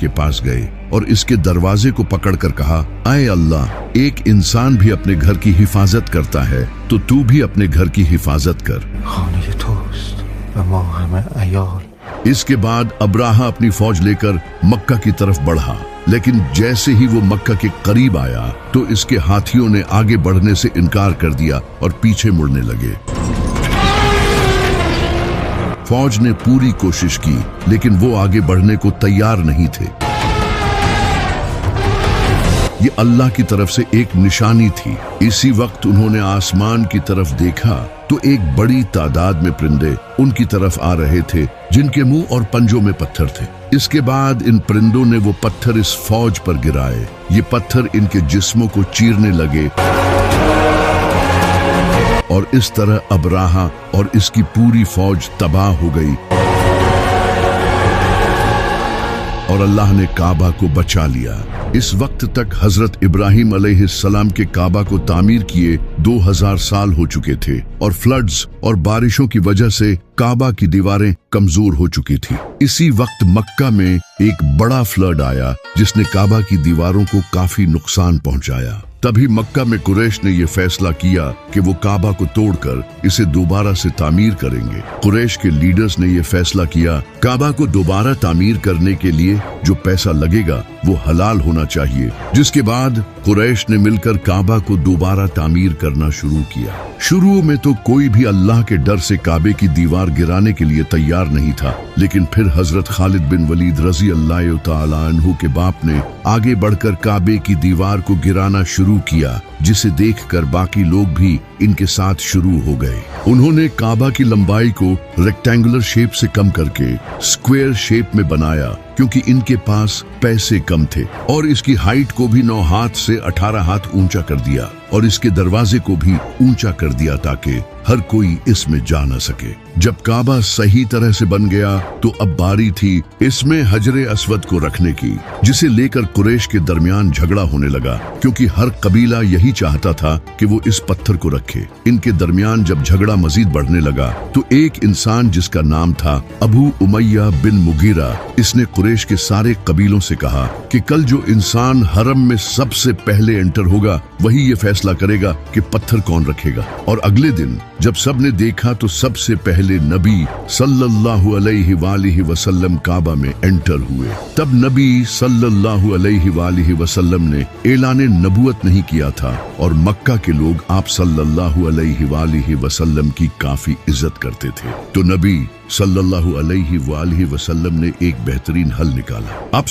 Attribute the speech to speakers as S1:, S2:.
S1: के पास गए और इसके दरवाजे को पकड़कर कहा, आए अल्लाह, एक इंसान भी अपने घर की हिफाजत करता है तो तू भी अपने घर की हिफाजत कर। इसके बाद अब्राहा अपनी फौज लेकर मक्का की तरफ बढ़ा, लेकिन जैसे ही वो मक्का के करीब आया तो इसके हाथियों ने आगे बढ़ने से इनकार कर दिया और पीछे मुड़ने लगे। फौज ने पूरी कोशिश की, लेकिन वो आगे बढ़ने को तैयार नहीं थे। ये अल्लाह की तरफ से एक निशानी थी। इसी वक्त उन्होंने आसमान की तरफ देखा तो एक बड़ी तादाद में परिंदे उनकी तरफ आ रहे थे, जिनके मुंह और पंजों में पत्थर थे। इसके बाद इन परिंदों ने वो पत्थर इस फौज पर गिराए। ये पत्थर इनके जिस्मों को चीरने लगे और इस तरह अब्राहा और इसकी पूरी फौज तबाह हो गई और अल्लाह ने काबा को बचा लिया। इस वक्त तक हजरत इब्राहिम अलैहिस्सलाम के काबा को तामीर किए 2000 साल हो चुके थे और फ्लड्स और बारिशों की वजह से काबा की दीवारें कमजोर हो चुकी थी। इसी वक्त मक्का में एक बड़ा फ्लड आया जिसने काबा की दीवारों को काफी नुकसान पहुंचाया। तभी मक्का में कुरैश ने यह फैसला किया कि वो काबा को तोड़कर इसे दोबारा से तामीर करेंगे। कुरैश के लीडर्स ने यह फैसला किया, काबा को दोबारा तामीर करने के लिए जो पैसा लगेगा वो हलाल होना चाहिए। जिसके बाद कुरैश ने मिलकर काबा को दोबारा तामीर करना शुरू किया। शुरू में तो कोई भी अल्लाह के डर से काबे की दीवार गिराने के लिए तैयार नहीं था, लेकिन फिर हजरत खालिद बिन वलीद रजी अल्लाह तआला अन्हु के बाप ने आगे बढ़कर काबे की दीवार को गिराना शुरू किया, जिसे देखकर बाकी लोग भी इनके साथ शुरू हो गए। उन्होंने काबा की लंबाई को रेक्टेंगुलर शेप से कम करके स्क्वायर शेप में बनाया, क्योंकि इनके पास पैसे कम थे, और इसकी हाइट को भी 9 हाथ से 18 हाथ ऊंचा कर दिया और इसके दरवाजे को भी ऊंचा कर दिया ताकि हर कोई इसमें जा न सके। जब काबा सही तरह से बन गया तो अब बारी थी इसमें हजरे अस्वद को रखने की, जिसे लेकर कुरैश के दरमियान झगड़ा होने लगा, क्योंकि हर कबीला यही चाहता था कि वो इस पत्थर को रखे। इनके दरमियान जब झगड़ा मजीद बढ़ने लगा तो एक इंसान जिसका नाम था अबू उमैया बिन मुगीरा, इसने कुरैश के सारे कबीलों से कहा कि कल जो इंसान हरम में सबसे पहले एंटर होगा वही ये फैसला करेगा कि पत्थर कौन रखेगा। और अगले दिन जब सबने देखा तो सबसे पहले नबी सल्लल्लाहु अलैहि वसल्लम काबा में एंटर हुए। तब नबी सल्लल्लाहु अलैहि वसल्लम ने ऐलाने नबूवत नहीं किया था और मक्का के लोग आप सल्लल्लाहु अलैहि वसल्लम की काफी इज्जत करते थे। तो नबी सल्लल्लाहु अलैहि वसल्लम ने एक बेहतरीन हल निकाला। आप